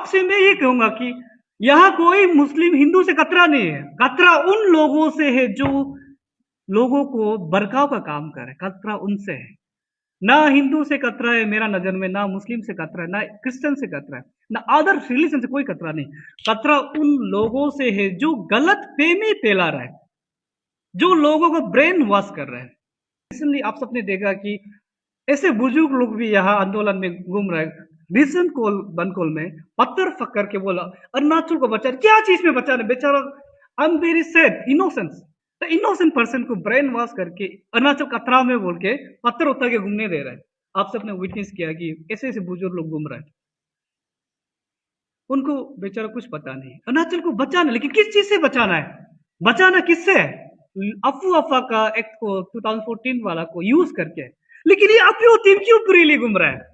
आपसे मैं ये कहूंगा कि यहाँ कोई मुस्लिम हिंदू से खतरा नहीं है, खतरा उन लोगों से है जो लोगों को भड़काव का काम कर रहे हैं, खतरा उनसे है। ना हिंदू से खतरा है मेरा नजर में, ना मुस्लिम से खतरा है, ना क्रिश्चियन से खतरा है, ना अदर रिलीजन से कोई खतरा नहीं। खतरा उन लोगों से है जो गलत फहमी फैला रहा है, जो लोगों को ब्रेन वॉश कर रहा है। इसलिए आप सबने देखा कि ऐसे बुजुर्ग लोग भी यहाँ आंदोलन में घूम रहे हैं। रिसेंट कॉल बनकोल में पत्थर फकर के बोला अरुणाचल को बचा, क्या चीज में बचा रहे बेचारा। I am very sad, innocence, तो इनोसेंट पर्सन को ब्रेन वॉश करके अरुणाचल खतरा में बोल के पत्थर उतर के घूमने दे रहा है। आप सबने विटनेस किया कि ऐसे ऐसे बुजुर्ग लोग घूम रहे हैं, उनको बेचारा कुछ पता नहीं। अरुणाचल को बचाना, लेकिन किस चीज से बचाना है, बचाना किससे है? अफवाह का एक्ट को 2014 वाला को यूज करके। लेकिन ये अफवाह टीम क्यों फ्रीली घूम रहा है?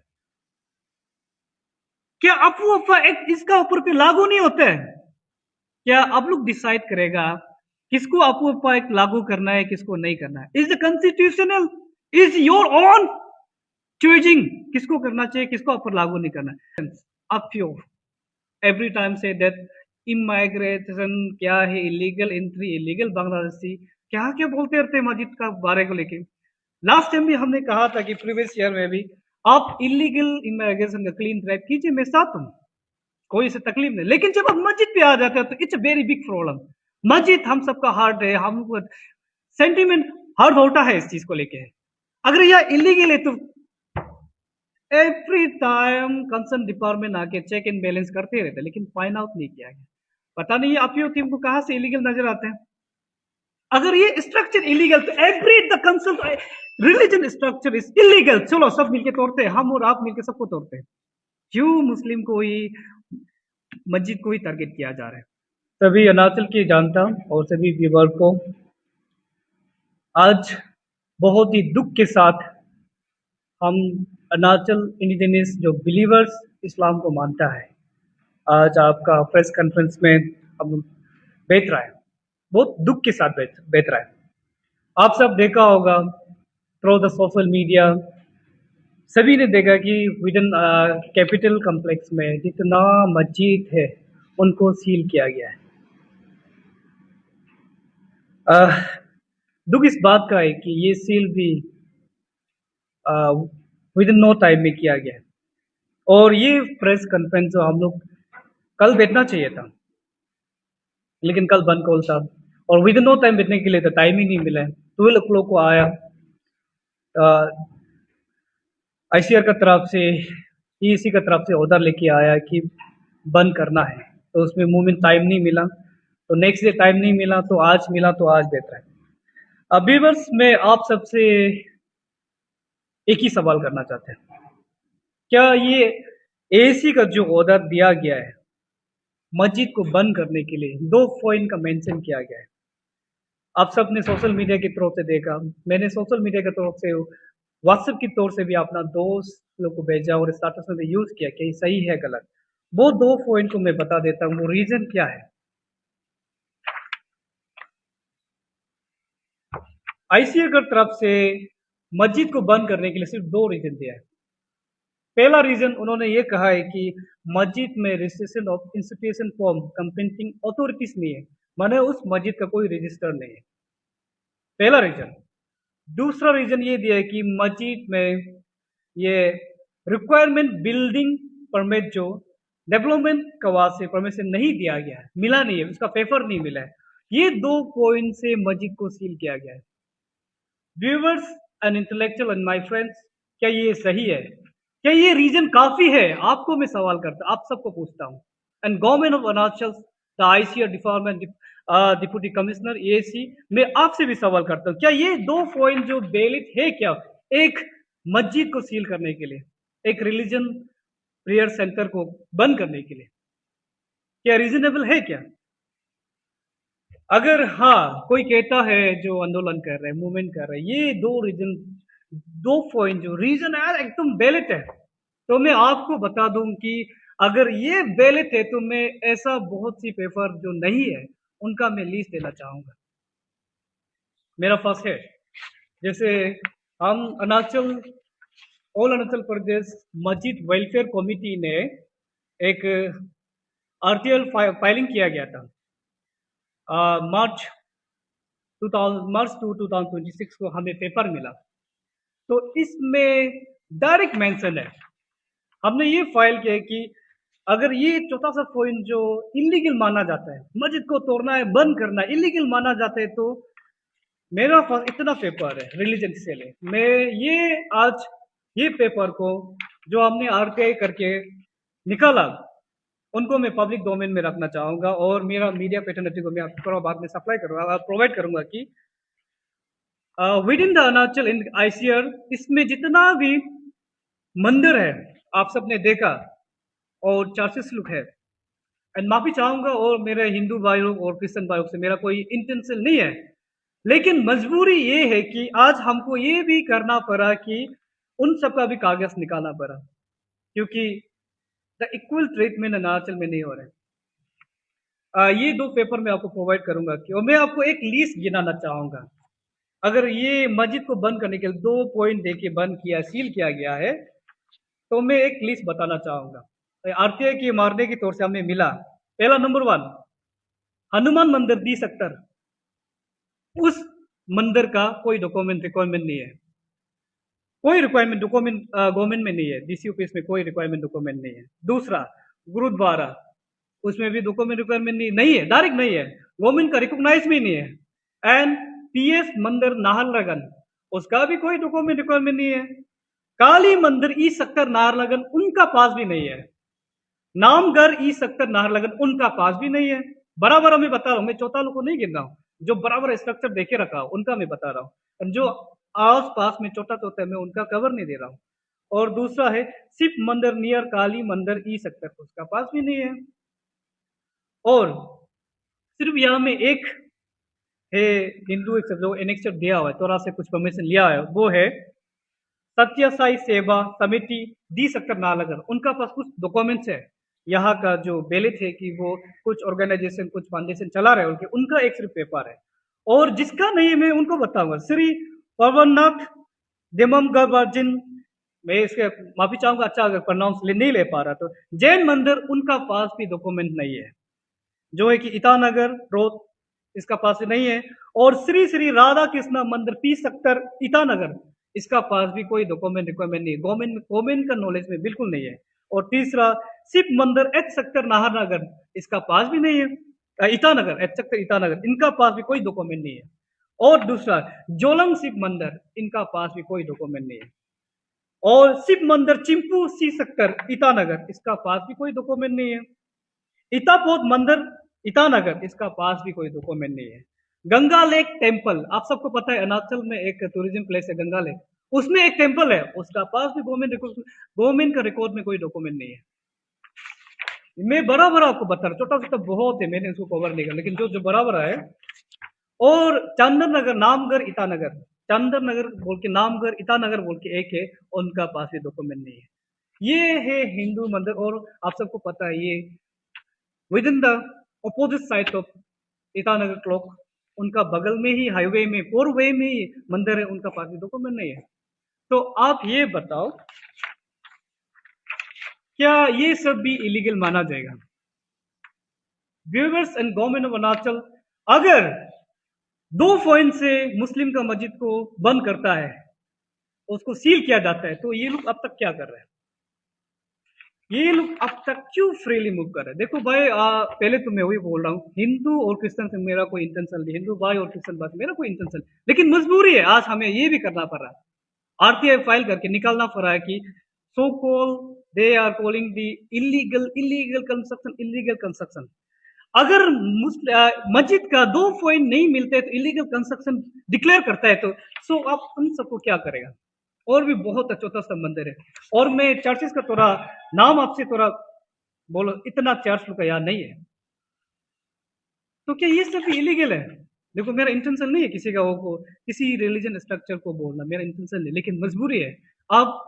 क्या अफवाह एक्ट इसका ऊपर पे लागू नहीं होता है? क्या आप लोग डिसाइड करेगा किसको अफवाह एक्ट लागू करना है, किसको नहीं करना है? Is the constitutional, is your own choosing किसको करना चाहिए, किसको ऊपर लागू नहीं करना है। अफवाह every time say that immigration क्या है, इलीगल एंट्री, इलीगल बांग्लादेशी, क्या क्या बोलते रहते हैं मस्जिद का बारे को लेके। लास्ट टाइम भी हमने कहा था कि प्रीवियस ईयर में भी आप इलीगल इमिग्रेशन का क्लीन ड्राइव कीजिए, मैं साथ हूं, कोई से तकलीफ नहीं। लेकिन जब आप मस्जिद पे आ जाते हैं तो इट्स वेरी बिग प्रॉब्लम। मस्जिद हम सबका हार्ट है, हम सेंटिमेंट हार्ट होता है इस चीज को लेके। अगर यह इलीगल है तो एवरी टाइम कंसर्न डिपार्टमेंट आके चेक एंड बैलेंस करते रहते, लेकिन फाइंड आउट नहीं किया गया। पता नहीं आप टीम को कहां से इलीगल नजर आते हैं। अगर ये स्ट्रक्चर इलीगल तो every the concern religion structure is illegal. चलो सब मिलके तोड़ते हैं, हम और आप मिलके सबको तोड़ते हैं। क्यों मुस्लिम को ही, मस्जिद को ही टारगेट किया जा रहा है? सभी अरुणाचल की जनता और सभी व्यूअर को आज बहुत ही दुख के साथ हम अरुणाचल इंडिजिनस जो बिलीवर्स इस्लाम को मानता है, आज आपका प्रेस कॉन्फ्रेंस में हम बैठ रहा है, बहुत दुख के साथ बैठ रहा है। आप सब देखा होगा थ्रू द सोशल मीडिया, सभी ने देखा कि विद इन कैपिटल कॉम्प्लेक्स में जितना मस्जिद है उनको सील किया गया है। दुख इस बात का है कि ये सील भी विद इन नो टाइम में किया गया है। और ये प्रेस कॉन्फ्रेंस जो हम लोग कल बैठना चाहिए था, लेकिन कल बंद कॉल था और विद इन नो टाइम बैठने के लिए तो टाइम ही नहीं मिला है। 12 o'clock को आया, आईसीआर का तरफ से, ईसी का तरफ से ऑर्डर लेके आया कि बंद करना है, तो उसमें मूवमेंट टाइम नहीं मिला, तो नेक्स्ट डे टाइम नहीं मिला, तो आज मिला, तो आज बेहतर है। अभी बस मैं आप सबसे एक ही सवाल करना चाहते हैं, क्या ये एसी का जो ऑर्डर दिया गया है मस्जिद को बंद करने के लिए, 2 पॉइंट का मेंशन किया गया है, आप सब ने सोशल मीडिया की तरफ से देखा, मैंने सोशल मीडिया की तरफ से व्हाट्सएप की तौर से भी अपना दोस्त लोग को भेजा और स्टेटस में भी यूज किया कि सही है गलत। वो 2 पॉइंट को मैं बता देता हूँ, वो रीजन क्या है। आईसीआर की तरफ से मस्जिद को बंद करने के लिए सिर्फ 2 रीजन दिया है। पहला रीजन उन्होंने ये कहा है कि मस्जिद में registration of institution from competent authorities नहीं है, माने उस मस्जिद का कोई रजिस्टर नहीं है, पहला रीजन। दूसरा रीजन ये दिया है कि मस्जिद में ये रिक्वायरमेंट बिल्डिंग परमिट जो डेवलपमेंट का वास्ते परमिशन नहीं दिया गया है, मिला नहीं है, उसका पेपर नहीं मिला है, ये 2 पॉइंट से मस्जिद को सील किया गया है। Viewers and intellectual and my friends, क्या ये सही है? क्या ये रीजन काफी है? आपको मैं सवाल करता, आप सबको पूछता हूँ, and government of Arunachal, the ICR department, deputy commissioner AC, मैं आपसे भी सवाल करता हूँ, क्या ये 2 पॉइंट जो वैलिड है क्या एक मस्जिद को सील करने के लिए, एक रिलीजन प्रेयर सेंटर को बंद करने के लिए, क्या रीजनेबल है क्या? अगर हाँ कोई कहता है जो आंदोलन कर रहे हैं, मूवमेंट कर रहे हैं, ये 2 रीजन, 2 पॉइंट जो रीजन है एकदम वैलिड है, तो मैं आपको बता दूं कि अगर ये वैलिड है तो मैं ऐसा बहुत सी पेपर जो नहीं है उनका मैं लिस्ट देना चाहूंगा। मेरा फर्स्ट है, जैसे हम अरुणाचल, ऑल अरुणाचल प्रदेश मस्जिद वेलफेयर कमेटी ने एक आरटीएल फाइलिंग किया गया था मार्च 2026 को हमें पेपर मिला। तो इसमें डायरेक्ट मेंशन है, हमने ये फाइल किया कि अगर ये छोटा सा पॉइंट जो इलीगल माना जाता है, मस्जिद को तोड़ना है, बंद करना है, इलीगल माना जाता है, तो मेरा पास इतना पेपर है रिलीजन से ले, मैं ये आज ये पेपर को जो हमने आरटीआई करके निकाला उनको मैं पब्लिक डोमेन में रखना चाहूंगा और मेरा मीडिया पेटर्निटी को मैं आपको बाद में सप्लाई करूंगा, प्रोवाइड करूंगा कि with in the Arunachal in ICR इसमें जितना भी मंदिर है आप सबने देखा और चार्जेस लुक है, एंड माफी चाहूंगा और मेरे हिंदू भाइयों और क्रिश्चियन भाइयों से मेरा कोई इंटेंशन नहीं है, लेकिन मजबूरी ये है कि आज हमको ये भी करना पड़ा कि उन सब का भी कागज निकालना पड़ा, क्योंकि द इक्वल ट्रीटमेंट अरुणाचल में नहीं हो रहा है। ये दो पेपर मैं आपको प्रोवाइड करूंगा कि, और मैं आपको एक लिस्ट गिनाना चाहूंगा। अगर ये मस्जिद को बंद करने के लिए 2 पॉइंट देके बंद किया, सील किया गया है, तो मैं एक लिस्ट बताना चाहूंगा। आरटीआई के मारने के तौर से हमें मिला, पहला नंबर 1 हनुमान मंदिर दी सेक्टर, उस मंदिर का कोई डॉक्यूमेंट रिक्वायरमेंट नहीं है, कोई रिक्वायरमेंट डॉक्यूमेंट गवर्नमेंट में नहीं है, डीसी ऑफिस में कोई रिक्वायरमेंट डॉक्यूमेंट नहीं है। दूसरा गुरुद्वारा, उसमें भी डॉक्यूमेंट रिक्वायरमेंट नहीं है, डायरेक्ट नहीं है, गवर्नमेंट का रिकॉग्नाइज भी नहीं है। एंड पीएस मंदिर नाहरलगन, उसका भी कोई डॉक्यूमेंट रिक्वायरमेंट नहीं है। काली मंदिर ई सेक्टर नाहरलगन, उनका पास भी नहीं है। नामगढ़ ई सेक्टर नाहरलगन, उनका पास भी नहीं है। बराबर मैं बता रहा हूँ, मैं चौथा लोग को नहीं गिन रहा हूँ, जो बराबर स्ट्रक्चर देखे रखा उनका मैं बता रहा हूँ, जो आस पास में छोटा छोटा है मैं उनका कवर नहीं दे रहा हूँ। और दूसरा है शिव मंदिर नियर काली मंदिर ई सेक्टर, उसका पास भी नहीं है। और सिर्फ यहाँ में एक है हिंदू जो एनेक्चर दिया हुआ है, थोड़ा से कुछ परमिशन लिया है, वो है सत्य साई सेवा समिति दी सेक्टर नाहरलगन, उनका पास कुछ डॉक्यूमेंट्स है, यहाँ का जो बेलिट है कि वो कुछ ऑर्गेनाइजेशन कुछ फाउंडेशन चला रहे हैं, उनका एक सिर्फ पेपर है। और जिसका नहीं है मैं उनको बताऊंगा, श्री पवननाथ देममगर्जिन, मैं इसके माफी चाहूंगा अच्छा अगर प्रोनाउंस नहीं ले पा रहा तो। जैन मंदिर, उनका पास भी डॉक्यूमेंट नहीं है, जो है कि ईटानगर रोड, इसका पास नहीं है। और श्री श्री राधा कृष्ण मंदिर पी सेक्टर ईटानगर, इसका पास भी कोई डॉक्यूमेंट रिक्वायरमेंट नहीं है, गवर्नमेंट का नॉलेज में बिल्कुल नहीं है। और तीसरा शिव मंदिर एच सेक्टर नाहरनगर, इसका पास भी नहीं है, ईटानगर एच सेक्टर ईटानगर, इनका पास भी कोई डॉक्यूमेंट नहीं है। और दूसरा जोलंग शिव मंदिर, इनका पास भी कोई डॉक्यूमेंट नहीं है। और शिव मंदिर चिंपू सी सेक्टर ईटानगर, इसका पास भी कोई डॉक्यूमेंट नहीं है। इतापोत मंदिर ईटानगर, इसका पास भी कोई डॉक्यूमेंट नहीं है। गंगा लेक टेम्पल, आप सबको पता है अरुणाचल में एक टूरिज्म प्लेस है गंगा लेक, उसमें एक टेम्पल है, उसका पास भी गवर्नमेंट का रिकॉर्ड में कोई डॉक्यूमेंट नहीं है। मैं बराबर आपको बता रहा, छोटा छोटा बहुत है, मैंने इसको कवर नहीं किया, लेकिन जो जो बराबर है। और चंदन नगर नामगढ़ ईटानगर, चंदन नगर बोल के नामगढ़ ईटानगर बोल के एक है, उनका पास भी डॉक्यूमेंट नहीं है। ये है हिंदू मंदिर, और आप सबको पता है ये with in the opposite side of Itanagar clock, उनका बगल में ही हाईवे में 4 वे में ही मंदिर है, उनका पास भी डॉक्यूमेंट नहीं है। तो आप ये बताओ क्या ये सब भी इलीगल माना जाएगा? Viewers and government of Arunachal अगर 2 पॉइंट से मुस्लिम का मस्जिद को बंद करता है, उसको सील किया जाता है, तो ये लोग अब तक क्या कर रहे हैं? ये लोग अब तक क्यों फ्रीली मूव कर रहे हैं? देखो भाई, पहले तो मैं वही बोल रहा हूँ, हिंदू और क्रिश्चियन से मेरा कोई इंटेंशन नहीं, हिंदू भाई और क्रिश्चियन भाई से मेरा कोई इंटेंशन नहीं, लेकिन मजबूरी है, आज हमें ये भी करना पड़ रहा है, आरटीआई फाइल करके निकालना पड़ रहा है कि so call they are calling the illegal construction. अगर मस्जिद का 2 पॉइंट नहीं मिलते तो इलीगल कंस्ट्रक्शन डिक्लेयर करता है, तो सो आप उन सबको क्या करेगा? और भी बहुत छोटा सा मंदिर है, और मैं चर्चेस का थोड़ा नाम आपसे थोड़ा बोलो, इतना चर्च का याद नहीं है, तो क्या ये सब इलीगल है? देखो मेरा इंटेंशन नहीं है किसी का वो किसी रिलीजन स्ट्रक्चर को बोलना, मेरा इंटेंशन नहीं, लेकिन मजबूरी है। आप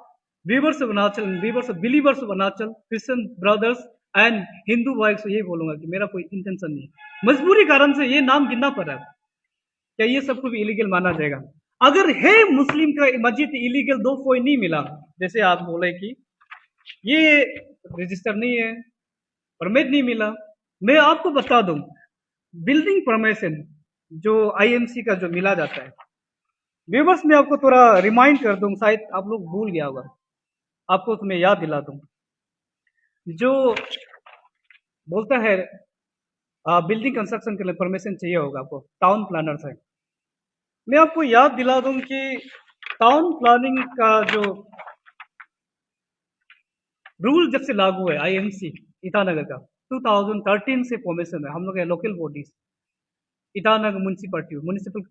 viewers of Arunachal, viewers of believers of Arunachal, Christian brothers and Hindu भाई से ये बोलूंगा कि मेरा कोई इंटेंशन नहीं, मजबूरी कारण से ये नाम गिनना पड़ा। क्या ये सबको भी इलीगल माना जाएगा? अगर है मुस्लिम का मस्जिद इलीगल 2 पॉइंट नहीं मिला, जैसे आप बोले कि ये रजिस्टर नहीं है, परमिट नहीं मिला, मैं आपको बता दूं, बिल्डिंग परमिशन जो आईएमसी का जो मिला जाता है, व्यूवर्स मैं आपको थोड़ा रिमाइंड कर दूं, शायद आप लोग भूल गया होगा, आपको तो मैं याद दिला दूं। जो बोलता है बिल्डिंग कंस्ट्रक्शन के लिए परमिशन चाहिए होगा आपको टाउन प्लानर से। मैं आपको याद दिला दूं कि टाउन प्लानिंग का जो रूल जब से लागू है आईएमसी ईटानगर का, 2013 से फॉर्मेशन है हम लोग local bodies, Itanagar municipality municipal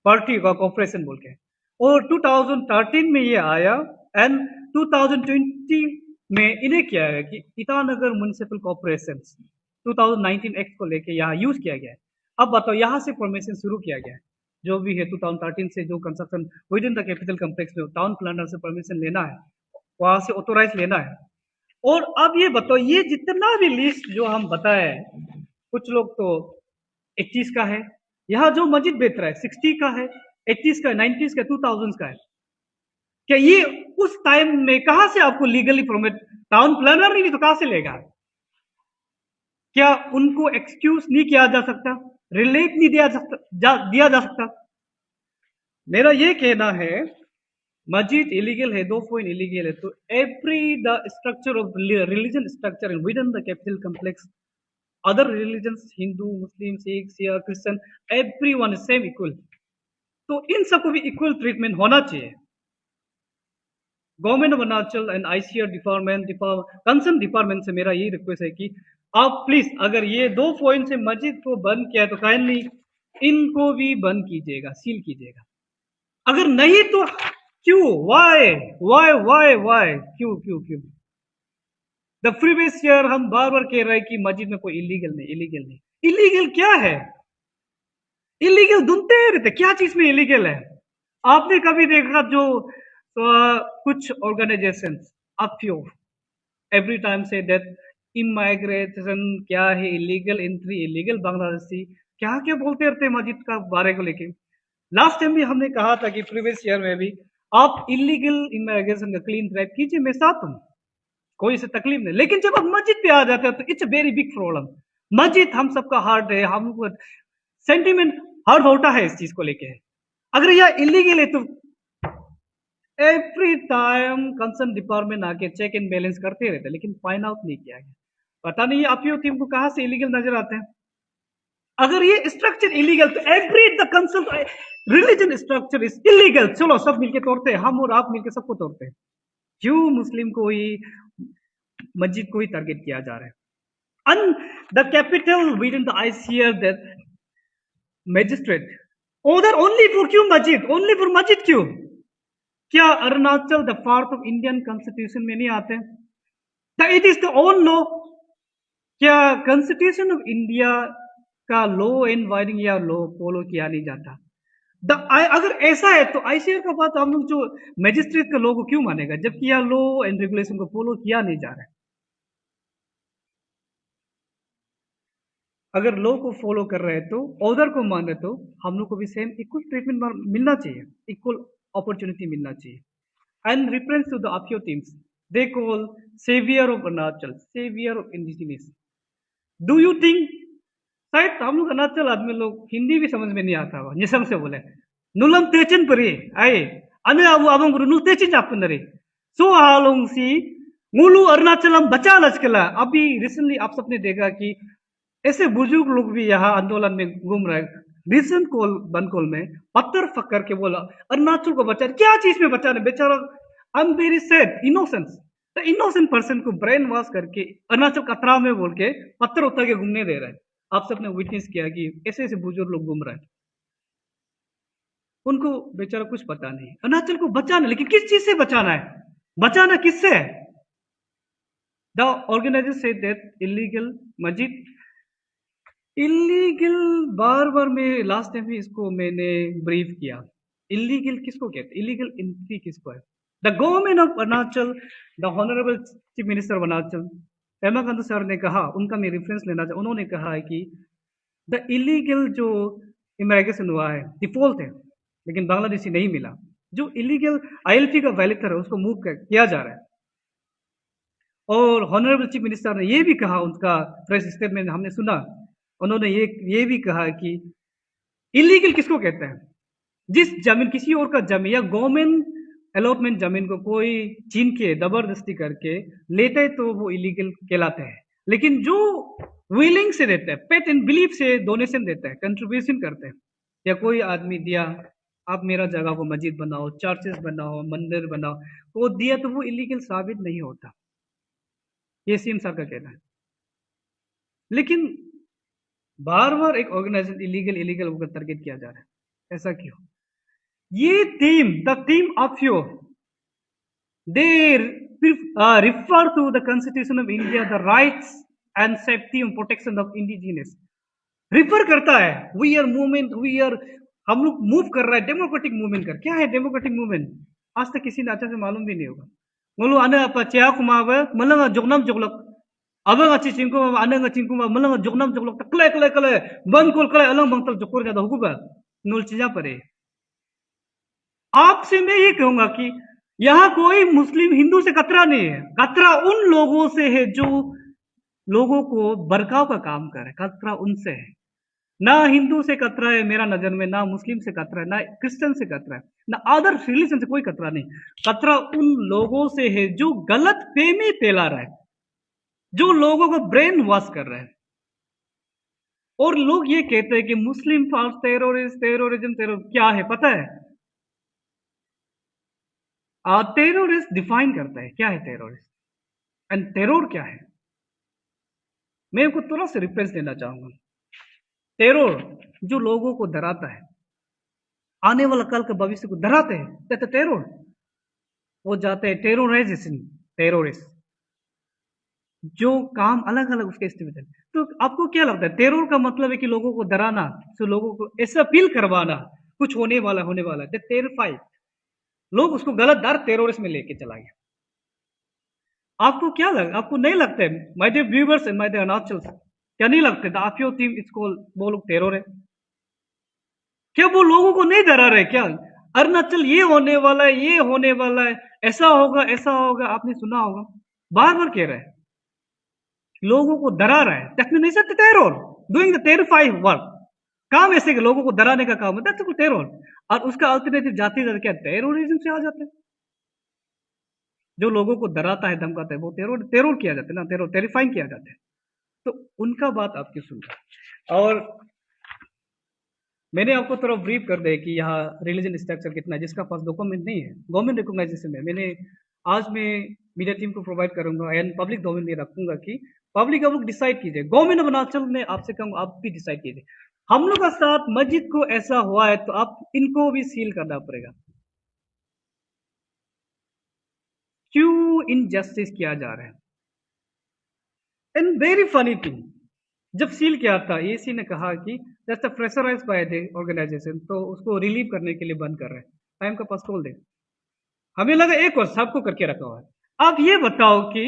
party का कॉर्पोरेशन बोल के, और 2013 में ये आया एंड 2020 में इन्हें किया है कि ईटानगर म्यूनिसिपल कॉर्पोरेशन 2019 एक्ट को लेके यहाँ यूज किया गया है। अब बताओ यहाँ से फॉर्मेशन शुरू किया गया है, जो भी है 2013 से जो construction with in the capital complex में टाउन प्लानर से परमिशन लेना है, वहां से ऑथोराइज लेना है। और अब ये बताओ ये जितना भी लिस्ट जो हम बताए, कुछ लोग तो 21 का है, यहाँ जो मस्जिद बेच रहा है 60 का है, 80 का है, 90 का, 2000 का है। क्या ये उस टाइम में कहां से आपको लीगली परमिट, टाउन प्लानर नहीं तो कहां से लेगा? क्या उनको एक्सक्यूज नहीं किया जा सकता, रिलेट नहीं दिया जा सकता? मेरा ये कहना है मस्जिद इलीगल है, 2 पॉइंट इलीगल है, तो every the structure of religion structure with in the capital complex, other religions, Hindu, Muslim, Sikh, Siya, Christian, everyone is same equal, तो इन सबको भी इक्वल ट्रीटमेंट होना चाहिए। Government of Arunachal and ICR department concern department से मेरा यही रिक्वेस्ट है कि आप प्लीज अगर ये 2 पॉइंट से मस्जिद को बंद किया है तो काइंडली इनको भी बंद कीजिएगा, सील कीजिएगा। अगर नहीं तो क्यों, वाई वाई वाई वाई, क्यों क्यों क्यों? द प्रीवियस ईयर हम बार बार कह रहे हैं कि मस्जिद में कोई इलीगल नहीं, इलीगल नहीं। इलीगल क्या है? इलीगल ढूंढते रहते, क्या चीज में इलीगल है? आपने कभी देखा जो कुछ ऑर्गेनाइजेशन अफ्यो every time say that immigration क्या है, इलीगल एंट्री, इलीगल बांग्लादेशी, क्या क्या बोलते रहते हैं मस्जिद का बारे को लेके। लास्ट टाइम भी हमने कहा था कि प्रीवियस ईयर में भी आप इलीगल इमिग्रेशन का क्लीन ड्राइव कीजिए, मैं साथ हूं, कोई से तकलीफ नहीं। लेकिन जब आप मस्जिद पे आ जाते हो तो it's a very big problem. मस्जिद हम सबका हार्ट है, हम सेंटिमेंट हार्ट होता है इस चीज को लेके। अगर यह इलीगल है तो एवरी टाइम कंसर्न डिपार्टमेंट आके चेक एंड बैलेंस करते रहते, लेकिन फाइंड आउट नहीं किया गया। पता नहीं आपकी टीम को कहां से इलीगल नजर आते हैं। अगर ये स्ट्रक्चर इलीगल तो every the concern religion structure is illegal, चलो सब मिलके तोड़ते हैं, हम और आप मिलके सबको तोड़ते हैं। क्यों मुस्लिम को ही, मस्जिद को ही टारगेट किया जा रहा है? And the capital within the ICR that magistrate order only for क्यों मस्जिद, only for मस्जिद क्यों? क्या Arunachal the part of Indian constitution में नहीं आते? It is the own law. क्या कॉन्स्टिट्यूशन ऑफ इंडिया का लॉ एंड वाइडिंग या लॉ फॉलो किया नहीं जाता? अगर ऐसा है तो आईसीआर का बात हम लोग जो मैजिस्ट्रेट का लॉ को क्यों मानेगा, जबकि यह लॉ एंड रेगुलेशन को फॉलो किया नहीं जा रहा है? अगर लॉ को फॉलो कर रहे हैं तो ऑर्डर को मान रहे तो हम लोग को भी सेम इक्वल ट्रीटमेंट मिलना चाहिए, इक्वल अपॉर्चुनिटी मिलना चाहिए। एंड रेफरेंस टू द अफ्यो teams, they call saviour of Arunachal, saviour of indigenous. Do you think, शायद हम लोग अरुणाचल आदमी लोग हिंदी भी समझ में नहीं आता हुआ, निसंग से बोले नुलम तेचन परी आए अने अब अब नुल तेचन जापन रे सो हालोंग सी मुलु अरुणाचलम बचा लचकला। अभी रिसेंटली आप सबने देखा कि ऐसे बुजुर्ग लोग भी यहाँ आंदोलन में घूम रहे हैं। रिसेंट कॉल बनकोल में पत्थर फकर के बोला अरुणाचल को बचा, क्या चीज में बचाने बेचारा, I am very sad, innocence, innocent person को ब्रेन वॉश करके अरुणाचल खतरा में बोल के पत्थर उठा के घूमने दे रहे हैं। आप सबने विटनेस किया कि ऐसे ऐसे बुजुर्ग लोग घूम रहे हैं, उनको बेचारा कुछ पता नहीं। अरुणाचल को बचाना, लेकिन किस चीज से बचाना है, बचाना किससे है? The organiser say that illegal मस्जिद इलीगल, बार बार मैं लास्ट टाइम भी इसको मैंने ब्रीफ किया, इलीगल किसको कहते हैं, इलीगल एंट्री किसको है? The government of Arunachal, the honourable chief minister of Arunachal Pema Khandu sir ने कहा, उनका मैं रेफरेंस लेना चाहता, उन्होंने कहा है कि द इलीगल जो इमिग्रेशन हुआ है डिफॉल्ट है, लेकिन बांग्लादेशी नहीं मिला। जो इलीगल आईएलपी का वैलिडेटर है उसको मूव किया जा रहा है। और हॉनरेबल चीफ मिनिस्टर ने ये भी कहा, उनका प्रेस स्टेटमेंट हमने सुना, उन्होंने ये भी कहा कि इलीगल किसको कहते हैं, जिस जमीन किसी और का जमीन या गवर्नमेंट अलॉटमेंट जमीन को कोई छीन के जबरदस्ती करके लेता है तो वो इलीगल कहलाते हैं। लेकिन जो विलिंग से देता है, पेट एंड बिलीफ से डोनेशन देता है, कंट्रीब्यूशन करते हैं, या कोई आदमी दिया आप मेरा जगह को मस्जिद बनाओ, चर्चेस बनाओ, मंदिर बनाओ, तो वो दिया तो वो इलीगल साबित नहीं होता, ये सीएम साहब का कहना है। लेकिन बार बार एक ऑर्गेनाइजेशन इलीगल इलीगल होकर टारगेट किया जा रहा है, ऐसा क्यों? ये theme, the theme of your, they refer to the Constitution of India, the rights and safety and protection of indigenous, refer करता है we are movement, we are, हम लोग मूव कर रहा है डेमोक्रेटिक मूवमेंट कर। क्या है डेमोक्रेटिक मूवमेंट? आज तक किसी ने अच्छा से मालूम भी नहीं होगा। बोलो आने apa cia kumawe melanga jognam joglok abang achi cingku ane nga cingku melanga jognam joglok takle kle kle ban kol kle alang bangtal jokor jada हुकुगा नूल चीजा परे। आपसे मैं ये कहूंगा कि यहाँ कोई मुस्लिम हिंदू से खतरा नहीं है, खतरा उन लोगों से है जो लोगों को भड़काव का काम कर रहे, खतरा उनसे है। ना हिंदू से खतरा है मेरा नजर में, ना मुस्लिम से खतरा है, ना क्रिश्चियन से खतरा है, ना अदर रिलीजन से कोई खतरा नहीं। खतरा उन लोगों से है जो गलत फहमी फैला रहा है, जो लोगों को ब्रेन वॉश कर रहा है। और लोग ये कहते हैं कि मुस्लिम फॉर्स टेररिस्ट, टेररिज्म, क्या है पता है? टेररिस्ट डिफाइन करता है क्या है टेररिस्ट एंड टेरर क्या है। मैं आपको थोड़ा सा रिफरेंस देना चाहूंगा। टेरर जो लोगों को डराता है, आने वाला कल के भविष्य को डराते हैं, कहते टेरर। वो जाते हैं टेरराइजेशन, टेररिस्ट जो काम अलग अलग उसके एस्टिमेट है। तो आपको क्या लगता है टेरर का मतलब है कि लोगों को डराना, तो लोगों को ऐसा फील करवाना कुछ होने वाला है, टेरिफाइड। लोग उसको गलत दर टेररिस्ट में लेके चला गया। आपको क्या लगा? आपको नहीं लगता है my dear viewers and my dear Arunachal, क्या नहीं लगता आप योर टीम इसको वो लोग टेरर है? क्या वो लोगों को नहीं डरा रहे क्या? अरुणाचल ये होने वाला है, ये होने वाला है, ऐसा होगा, ऐसा होगा, आपने सुना होगा, बार बार कह रहे हैं, लोगों को डरा रहा है। That means it's terror, doing the terrifying work. काम ऐसे कि लोगों को डराने का काम है, दैट्स टेरर। और उसका अल्टरनेटिव जाती जाती क्या टेररिज्म से आ जाता है। जो लोगों को डराता है, धमकाता है, वो टेरर किया जाता है ना, टेरर टेरिफाइंग किया जाता है। तो उनका बात आपकी सुन रहा। और मैंने आपको थोड़ा ब्रीफ कर दिया कि यहाँ रिलीजन स्ट्रक्चर कितना है, जिसका पास डॉक्यूमेंट नहीं है, गवर्नमेंट रिकॉग्नाइजेशन है। मैंने आज मैं मीडिया टीम को प्रोवाइड करूंगा एंड पब्लिक डोमेन में रखूंगा कि पब्लिक आप लोग डिसाइड कीजिए। गवर्नमेंट अरुणाचल में आपसे कहूँगा आप भी डिसाइड कीजिए। हम लोग का साथ मस्जिद को ऐसा हुआ है तो आप इनको भी सील करना पड़ेगा। क्यों इनजस्टिस किया जा रहा है? एंड वेरी फनी थिंग, जब सील किया था एसी ने कहा कि that's pressurised by the organisation, तो उसको रिलीव करने के लिए बंद कर रहे हैं। टाइम का पास खोल दे। हमें लगा एक और सबको करके रखा हुआ है। आप ये बताओ कि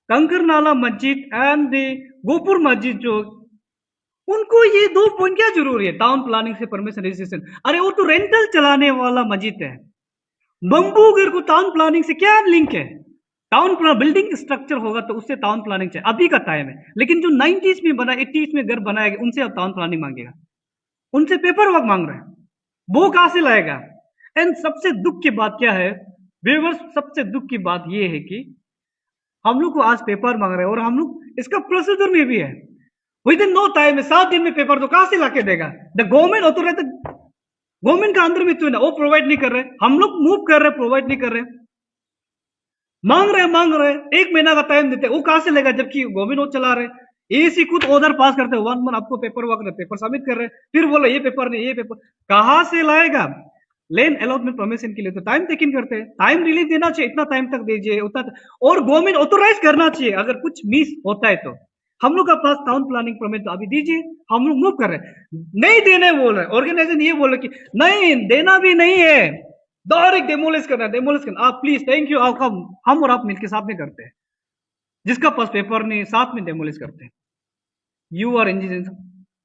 कंकर नाला मस्जिद एंड द गोपुर मस्जिद जो, उनको ये दो पॉइंट क्या जरूरी है? टाउन प्लानिंग से परमिशन रजिस्ट्रेशन। अरे वो तो रेंटल चलाने वाला मस्जिद है। बम्बूगिर को टाउन प्लानिंग से क्या लिंक है? टाउन प्लान बिल्डिंग स्ट्रक्चर होगा तो उससे टाउन प्लानिंग चाहिए, अभी का टाइम है। लेकिन जो 90s में बना, 80s में घर बनाया गया, उनसे अब टाउन प्लानिंग मांगेगा, उनसे पेपर वर्क मांग रहे हैं, वो कहां से लाएगा? एंड सबसे दुख की बात क्या है व्यूअर्स, सबसे दुख की बात ये है कि हम लोग को आज पेपर मांग रहे हैं और हम लोग इसका प्रोसीजर में भी है, विद इन नो टाइम में 7 दिन में पेपर तो कहां से लाके देगा? द गवर्नमेंट ऑथोराइज, गवर्नमेंट का अंदर में तो है ना, वो प्रोवाइड नहीं कर रहे, हम लोग मूव कर रहे, प्रोवाइड नहीं कर रहे, मांग रहे, 1 महीना का टाइम देते, वो कहां से लेगा? जबकि गवर्नमेंट वो चला रहे, एसी खुद ऑर्डर पास करते हैं, 1 मंथ आपको पेपर वर्क, पेपर सबमिट कर रहे हैं, फिर बोला ये पेपर नहीं, ये पेपर कहां से लाएगा? लैंड अलॉटमेंट परमिशन के लिए तो टाइम टेकिंग करते हैं, टाइम रिलीज देना चाहिए, इतना टाइम तक दीजिए, उतना, और गवर्नमेंट ऑथोराइज करना चाहिए अगर कुछ मिस होता है तो। हम लोग का पास टाउन प्लानिंग परमिट तो अभी दीजिए, हम लोग मूव कर रहे हैं, नहीं देने बोल रहे, ऑर्गेनाइजेशन ये बोल रहे कि नहीं देना भी नहीं है, डायरेक्ट डेमोलिश करना, डेमोलिश करना। आप प्लीज, थैंक यू, आप हम और आप मिलकर साथ में करते हैं, जिसका पास पेपर नहीं साथ में डेमोलिश करते हैं। You are indigenous,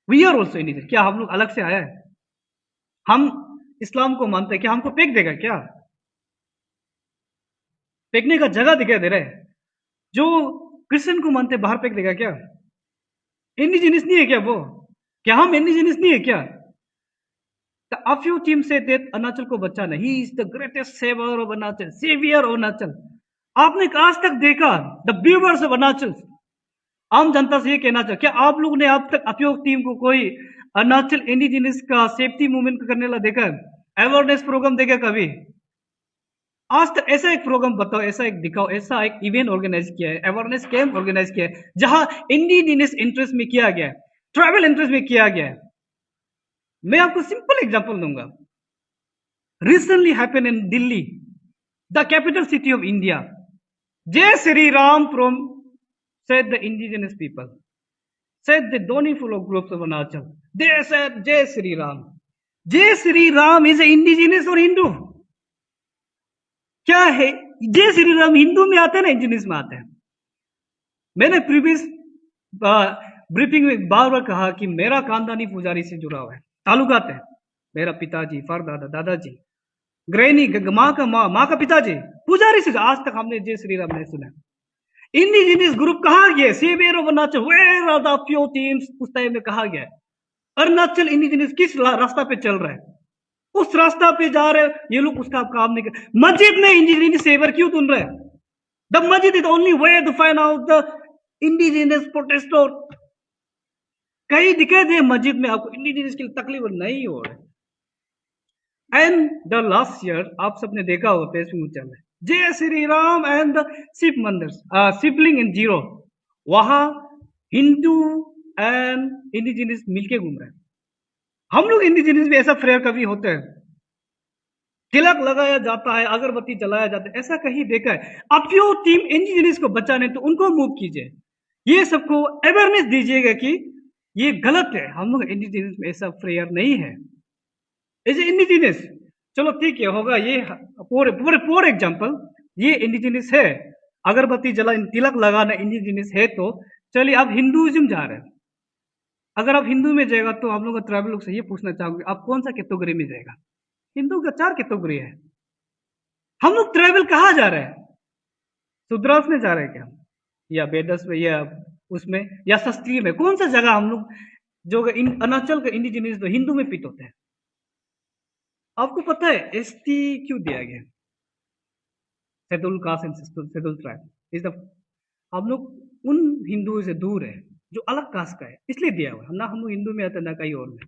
we are also indigenous. क्या हम लोग अलग से आया है? हम इस्लाम को मानते हैं, क्या हमको फेंक देगा? क्या फेंकने का जगह दिखाई दे रहा है? जो क्रिश्चियन को मानते बाहर फेंक देगा क्या? इंडिजिनियस नहीं है क्या वो? क्या हम इंडिजिनियस नहीं है क्या? A few teams say that Arunachal को बचाना, he is the greatest savior of Arunachal, savior of Arunachal. आपने आज तक देखा द व्यूअर्स ऑफ अरुणाचल, आम जनता से ये कहना चाहिए, क्या आप लोगों ने अब तक अपयोग टीम को कोई अरुणाचल इंडिजिनियस का सेफ्टी मूवमेंट करने ला देखा? अवेयरनेस प्रोग्राम देखा कभी? आज तक ऐसा एक प्रोग्राम बताओ, ऐसा एक दिखाओ, ऐसा एक इवेंट ऑर्गेनाइज किया है, अवेयरनेस कैंप ऑर्गेनाइज किया है जहां इंडिजिनियस इंटरेस्ट में किया गया है, ट्राइबल इंटरेस्ट में किया गया है. मैं आपको सिंपल एग्जांपल दूंगा. Recently happen in Delhi, the capital city of India. Jai Shri Ram from said the indigenous people, said the Doniful of groups of Arunachal. They said Jai Sri Ram. Jai Sri Ram is a indigenous or Hindu? क्या है? जय श्री राम हिंदू में आता है ना indigenous में आता है? मैंने प्रीवियस ब्रीफिंग में बार बार कहा कि मेरा खानदानी पुजारी से जुड़ा हुआ है, ताल्लुकात है. मेरा पिताजी, परदादा, दादाजी, ग्रैनी, माँ का पिताजी पुजारी से. आज तक हमने जय श्री राम नहीं सुना. इंडिजिनियस ग्रुप कहा गया, saviour of Arunachal, where are the few teams, उस टाइम में कहा गया. अरुणाचल इंडिजिनियस किस रास्ता पे चल रहा है? उस रास्ता पे जा रहे ये लोग, उसका काम नहीं कर. मस्जिद में इंडिजिनियस सेवियर क्यों चुन रहे हैं? द मस्जिद is only way to find out the indigenous protester. कहीं दिखाई दे मस्जिद में आपको इंडिजिनियस की तकलीफ नहीं हो रहा है. एंड द लास्ट ईयर आप सबने देखा होता है इसमें चल रहा है जय श्री राम एंड द शिव मंदिर, शिवलिंग इन जीरो. वहां हिंदू एंड इंडिजिनियस मिलके घूम रहे हैं. हम लोग इंडिजिनियस में ऐसा प्रेयर कभी होता है? तिलक लगाया जाता है, अगरबत्ती जलाया जाता है, ऐसा कहीं देखा है? अब जो टीम इंडिजिनियस को बचाने तो उनको मूव कीजिए, ये सबको अवेयरनेस दीजिएगा कि ये गलत है. हम लोग इंडिजिनियस में ऐसा प्रेयर नहीं है. इज इंडिजिनियस, चलो ठीक है, होगा ये फॉर एग्जाम्पल ये इंडिजिनियस है, अगरबत्ती जला, तिलक लगाना इंडिजिनियस है, तो चलिए आप हिंदुइज्म जा रहे हैं. अगर आप हिंदू में जाएगा तो हम लोग ट्राइबल लोग से ये पूछना चाहोगे आप कौन सा कैटेगरी में जाएगा? हिंदू का 4 कैटेगरी है. हम लोग ट्राइबल कहाँ जा रहे हैं? सुद्रास में जा रहे हैं क्या, या वेदस में, या उसमें, या शास्त्रीय में? कौन सा जगह हम लोग जो अरुणाचल का इंडिजिनियस तो हिंदू में पिट होते हैं? आपको पता है एसटी क्यों दिया गया? Schedule caste and schedule tribe is the, हम लोग उन हिंदुओं से दूर है जो अलग कास्ट का है, इसलिए दिया हुआ है. ना हम हिंदू में आते ना कहीं और में.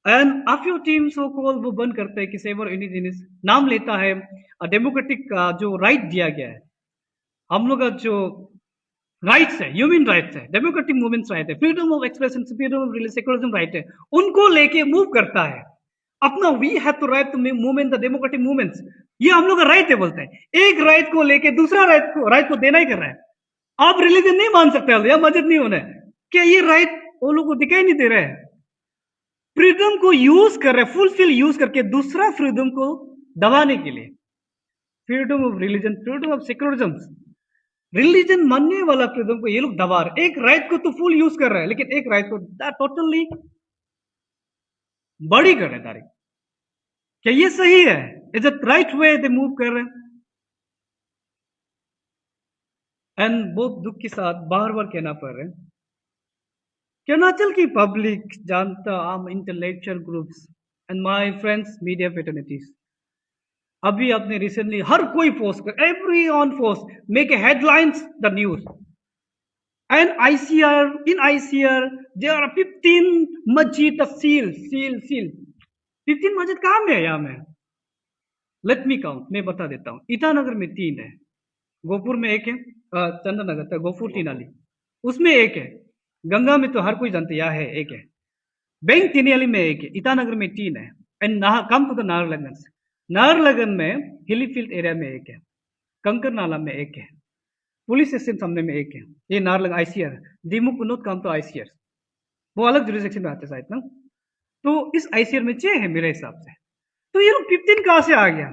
एंड आफ्यो टीम सो कॉल वो बंद करते हैं कि सेवर इंडिजिनियस नाम लेता है. डेमोक्रेटिक का जो राइट दिया गया है, हम लोग का जो राइट्स है, ह्यूमन राइट्स है, डेमोक्रेटिक मूवमेंट्स राइट है, freedom of expression, freedom of religion, secularism right है, उनको लेके मूव करता है. अपना we have to right to movement the democratic movements, ये हम लोग का राइट है बोलते हैं. एक राइट को लेके दूसरा राइट को देना ही कर रहा है. आप रिलीजन नहीं मान सकते या मस्जिद नहीं होना है, क्या ये राइट वो लोग को दिखाई नहीं दे रहा है? फ्रीडम को यूज कर रहे हैं, फुलफिल यूज करके दूसरा फ्रीडम को दबाने के लिए. Freedom of religion, freedom of secularism, religion मानने वाला फ्रीडम को ये लोग दबा रहे. एक राइट को तो फुल यूज कर रहा है, लेकिन एक राइट को टोटली बड़ी कर रहे तारीख. क्या ये सही है? Is it right way they move कर रहे हैं? एंड बहुत दुख के साथ बार बार कहना पड़ रहा है कि अरुणाचल की पब्लिक, जनता, आम intellectual groups and my friends media fraternities, अभी आपने रिसेंटली हर कोई पोस्ट कर, everyone post make a headlines the news. And ICR, in ICR there are 15 masjid seal. 15 मस्जिद कहाँ में है? यहाँ में लेट मी काउंट, मैं बता देता हूँ. ईटानगर में 3 है, गोपुर में 1 है, चंद्रनगर तक गोपुर तीनाली उसमें 1 है, गंगा में तो हर कोई जानते यहाँ है 1 है, बैंक तीनाली में 1 है, ईटानगर में 3 है. And come to the Naharlagun में हिलीफील्ड एरिया में 1 है, कंकर नाला में 1 है, पुलिस स्टेशन सामने में 1 है. ये नाहरलगन ICR, दिमुक नोट काम तो ICR वो अलग जुरिस्डिक्शन में आते शायद ना. तो इस ICR में 6 है मेरे हिसाब से. तो ये लोग 15 कहां से आ गया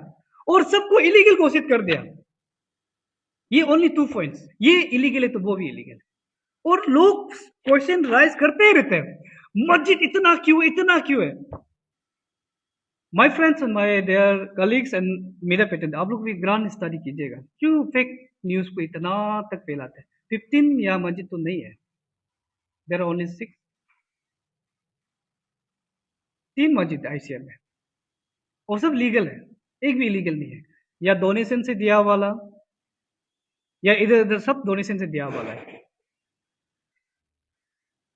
और सबको इलीगल घोषित कर दिया? ये ओनली 2 पॉइंट्स, ये इलीगल है तो वो भी इलीगल है. और लोग क्वेश्चन राइज करते ही रहते हैं, मस्जिद इतना क्यों है? My friends and my there colleagues and media patent, आप लोग भी ग्रांड स्टडी कीजिएगा, क्यों फेक न्यूज को इतना तक फैलाते हैं। 15 या मस्जिद तो नहीं है, देर आर ओनली 6। 3 मस्जिद आईसीएम में, और सब लीगल है, एक भी इलीगल नहीं है। या डोनेशन से दिया वाला, या इधर उधर सब डोनेशन से दिया वाला है।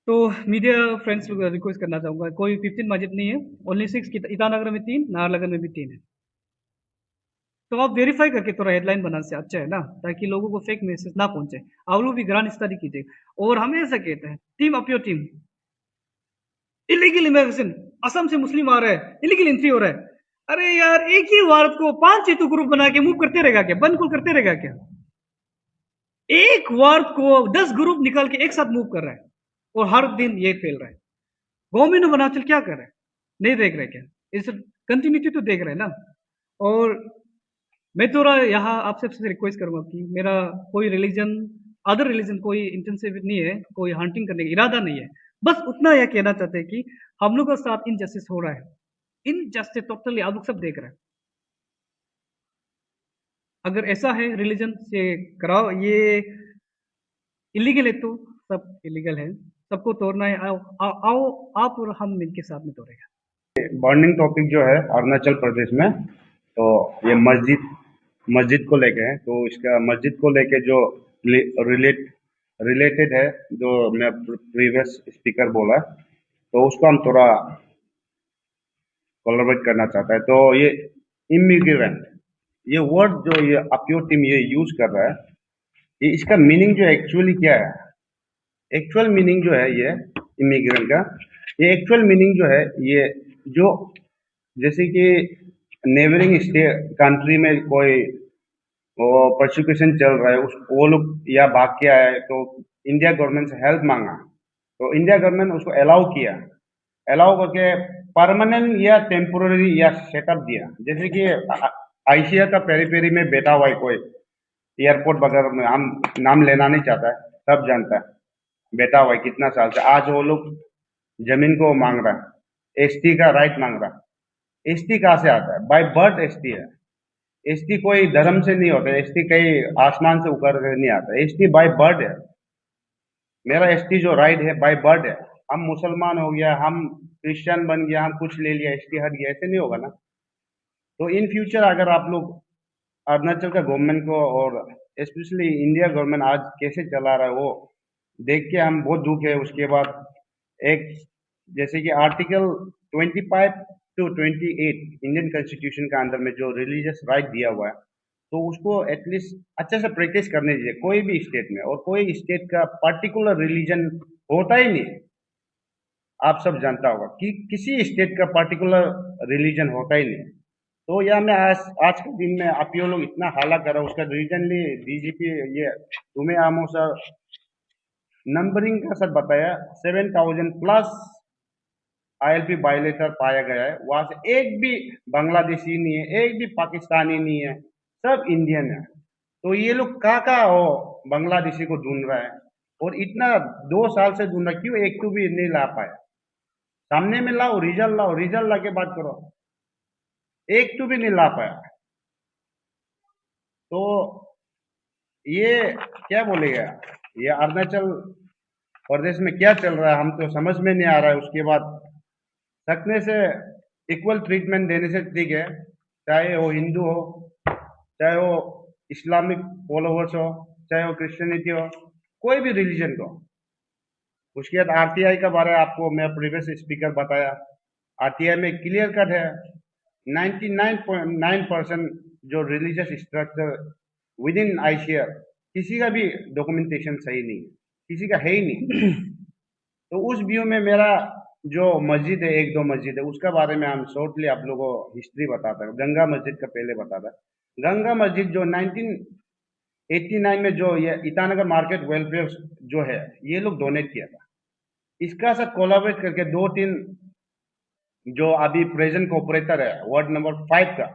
तो मीडिया फ्रेंड्स रिक्वेस्ट करना चाहूंगा, कोई 15 मस्जिद नहीं है, ओनली 6। ईटानगर में 3, नाहरलगुन में भी 3 है। तो आप वेरीफाई करके थोड़ा हेडलाइन बनाने से अच्छा है ना, ताकि लोगों को फेक मैसेज ना पहुंचे। आप लोग भी ग्रांड स्टडी कीजिए। और हम ऐसा कहते हैं, team up your team. Illegal immigration, Assam से मुस्लिम आ रहा है, इलीगल एंट्री हो रहा है। अरे यार, एक ही वार्ड को 5 चेतु ग्रुप बना के मूव करते रहेगा क्या? बंद को करते रहेगा क्या? एक वार्ड को 10 ग्रुप निकाल के एक साथ मूव कर रहा है, और हर दिन ये फैल रहा है। गवर्नमेंट ऑफ अरुणाचल क्या कर रहा है? नहीं देख रहे क्या? इस कंटिन्यूटी तो देख रहे हैं ना। और मैं थोड़ा यहाँ आप सबसे रिक्वेस्ट करूंगा कि मेरा कोई रिलीजन, अदर रिलीजन कोई इंटेंसिव नहीं है, कोई हंटिंग करने का इरादा नहीं है। बस उतना यह कहना चाहते हैं कि हम लोग के साथ इनजस्टिस हो रहा है। इनजस्टिस टोटली आप लोग सब देख रहे हैं। अगर ऐसा है रिलीजन से कराओ, ये इलीगल है तो सब इलीगल है, सबको तोड़ना है। आओ आओ, आओ आप और हम मिलके साथ में तोड़ेगा। बर्निंग टॉपिक जो है अरुणाचल प्रदेश में, तो ये मस्जिद को लेके है। तो इसका मस्जिद को लेके जो रिलेटेड है, जो मैं प्रीवियस स्पीकर बोला, तो उसको हम थोड़ा कोलैबोरेट करना चाहता है। तो ये इमिग्रेंट, ये वर्ड जो ये अपयोर टीम ये यूज कर रहा है, ये इसका मीनिंग जो एक्चुअली क्या है, एक्चुअल मीनिंग जो है ये इमिग्रेंट का, ये एक्चुअल मीनिंग जो है ये जो जैसे कि नेबरिंग स्टेट कंट्री में कोई वो प्रोसिक्यूशन चल रहा है, उस वो लोग या भाग के आए तो इंडिया गवर्नमेंट से हेल्प मांगा, तो इंडिया गवर्नमेंट उसको अलाउ किया, अलाउ करके परमानेंट या टेम्पोररी या सेटअप दिया। जैसे कि आईसीआ का पेरी पेरी में बैठा हुआ है कोई एयरपोर्ट वगैरह में, हम नाम लेना नहीं चाहता है, सब जानता है, बैठा हुआ है कितना साल से। आज वो लोग जमीन को मांग रहा है, एसटी का राइट मांग रहा है। एसटी कहाँ से आता है? बाय बर्थ एसटी है। एसटी कोई धर्म से नहीं होता, एसटी कहीं आसमान से उतर कर नहीं आता, एसटी बाय बर्थ है। मेरा एसटी जो राइट है बाय बर्थ है। हम मुसलमान हो गया, हम क्रिश्चियन बन गया, हम कुछ ले लिया, एसटी हट गया, ऐसे नहीं होगा ना। तो इन फ्यूचर अगर आप लोग अरुणाचल का गवर्नमेंट को और स्पेशली इंडिया गवर्नमेंट आज कैसे चला रहा है वो देख के हम बहुत दुख है। उसके बाद एक जैसे कि आर्टिकल 25 टू 28 इंडियन कॉन्स्टिट्यूशन का अंदर में जो रिलीजियस राइट दिया हुआ है, तो उसको एटलीस्ट अच्छे से प्रैक्टिस करने दीजिए कोई भी स्टेट में। और कोई स्टेट का पर्टिकुलर रिलीजन होता ही नहीं, आप सब जानता होगा कि किसी स्टेट का पर्टिकुलर रिलीजन होता ही नहीं। तो यह मैं आज के दिन में आप ये लोग इतना हाला कर रहा हूँ, उसका रीजनली डीजीपी ये तुम्हें आमो सर नंबरिंग का सर बताया 7,000 प्लस आईएलपी वायलेटर पाया गया है। वहां से एक भी बांग्लादेशी नहीं है, एक भी पाकिस्तानी नहीं है, सब इंडियन है। तो ये लोग का हो बांग्लादेशी को ढूंढ रहा है, और इतना 2 साल से ढूंढ रहा, क्यों एक तो भी नहीं ला पाया? सामने में लाओ, रिजल्ट ला के बात करो, एक तो भी नहीं ला पाया। तो ये क्या बोलेगा, ये अरुणाचल प्रदेश में क्या चल रहा है हम तो समझ में नहीं आ रहा है। उसके बाद सकने से इक्वल ट्रीटमेंट देने से ठीक है, चाहे वो हिंदू हो, चाहे वो इस्लामिक फॉलोवर्स हो, चाहे वो क्रिश्चियनिटी हो, कोई भी रिलीजन को। उसके बाद आरटीआई का बारे में आपको मैं प्रीवियस स्पीकर बताया, आरटीआई में क्लियर कट है 99.9% जो religious structure with in ICR किसी का भी डॉक्यूमेंटेशन सही नहीं है, किसी का है ही नहीं। तो उस व्यू में मेरा जो मस्जिद है, एक दो मस्जिद है, उसका बारे में हम शॉर्टली आप लोगों को हिस्ट्री बताता है। गंगा मस्जिद का पहले बताता है। गंगा मस्जिद जो 1989 में जो ये ईटानगर मार्केट वेलफेयर जो है ये लोग डोनेट किया था, इसका साथ कोलाबरेट करके 2-3 जो अभी प्रेजेंट ऑपरेटर है वार्ड नंबर 5 का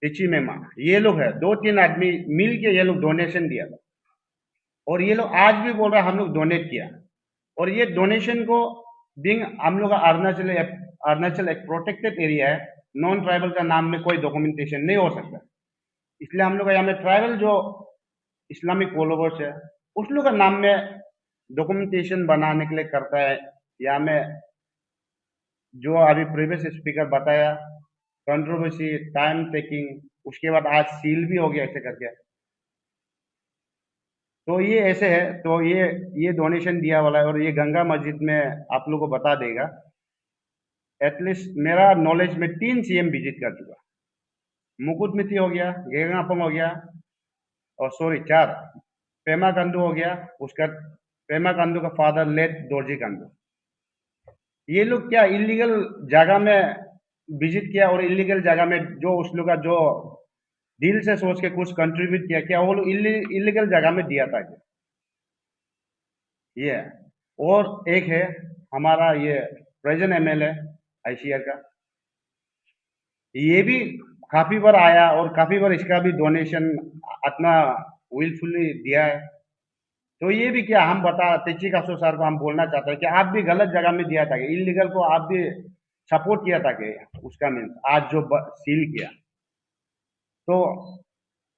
टिची मेमा, ये लोग है 2-3 आदमी मिल के ये लोग डोनेशन दिया था। और ये लोग आज भी बोल रहे हैं हम लोग डोनेट किया, और ये डोनेशन को बिंग हम लोग का अरुणाचल एक प्रोटेक्टेड एरिया है, नॉन ट्राइबल का नाम में कोई डॉक्यूमेंटेशन नहीं हो सकता। इसलिए हम लोग यहाँ में ट्राइबल जो इस्लामिक फॉलोवर्स है, उस लोग का नाम में डॉक्यूमेंटेशन बनाने के लिए करता है। या में जो अभी प्रीवियस स्पीकर बताया, कंट्रोवर्सी, टाइम टेकिंग, उसके बाद आज सील भी हो गया ऐसे करके। तो ये ऐसे है, तो ये डोनेशन दिया वाला है, और ये गंगा मस्जिद में आप लोगों को बता देगा। एटलीस्ट मेरा नॉलेज में 3 सीएम विजिट कर चुका। मुकुट मिथि हो गया, गेगापंग हो गया, और सॉरी 4, पेमा कंदू हो गया, उसका पेमा कंदू का फादर लेट दोरजी कंदू। ये लोग क्या इलीगल जगह में विजिट किया, और इलीगल जगह में जो उस लोग का जो दिल से सोच के कुछ कंट्रीब्यूट किया, क्या वो लोग इलीगल जगह में दिया था क्या? ये है। और एक है हमारा ये प्रेजेंट एमएलए आईसीआर का, ये भी काफी बार आया, और काफी बार इसका भी डोनेशन अपना विलफुली दिया है। तो ये भी क्या हम बता तेची कासो सर को हम बोलना चाहते हैं कि आप भी गलत जगह में दिया था, कि इलीगल को आप भी सपोर्ट किया था, कि उसका मीन्स आज जो सील किया। तो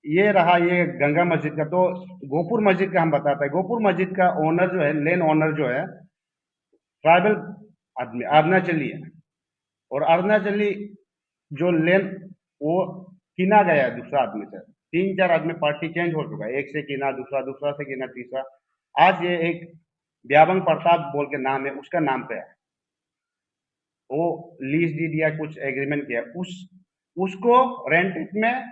ये रहा ये गंगा मस्जिद का। तो गोपुर मस्जिद का हम बताते हैं। गोपुर मस्जिद का ओनर जो है, लैंड ओनर जो है, ट्राइबल आदमी अरुणाचली है, और अरुणाचली जो लैंड वो किना गया है दूसरा आदमी से। 3-4 आदमी पार्टी चेंज हो चुका है, एक से किना दूसरा, दूसरा से किना तीसरा। आज ये एक ब्याबंग प्रताप बोल के नाम है, उसका नाम पे है, वो लीज डी दिया, कुछ एग्रीमेंट किया, उसको रेंट में,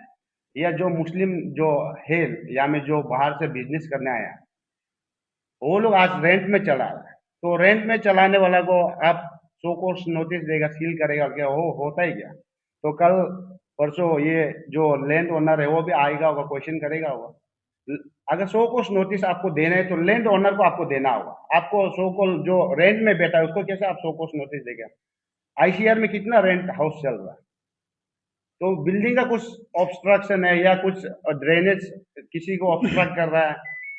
या जो मुस्लिम जो है या में जो बाहर से बिजनेस करने आया, वो लोग आज रेंट में चला रहा है। तो रेंट में चलाने वाला को आप सो कोर्स नोटिस देगा, सील करेगा, क्या हो होता ही क्या? तो कल परसों ये जो लैंड ओनर है वो भी आएगा होगा, क्वेश्चन करेगा होगा। अगर सो कोर्स नोटिस आपको देना है तो लैंड ओनर को आपको देना होगा। आपको सो कोर्स जो रेंट में बैठा है उसको कैसे आप सो कोर्स नोटिस देगा? आईसीआर में कितना रेंट हाउस चल रहा है? तो बिल्डिंग का कुछ ऑब्स्ट्रक्शन है, या कुछ ड्रेनेज किसी को ऑब्स्ट्रक्ट कर रहा है,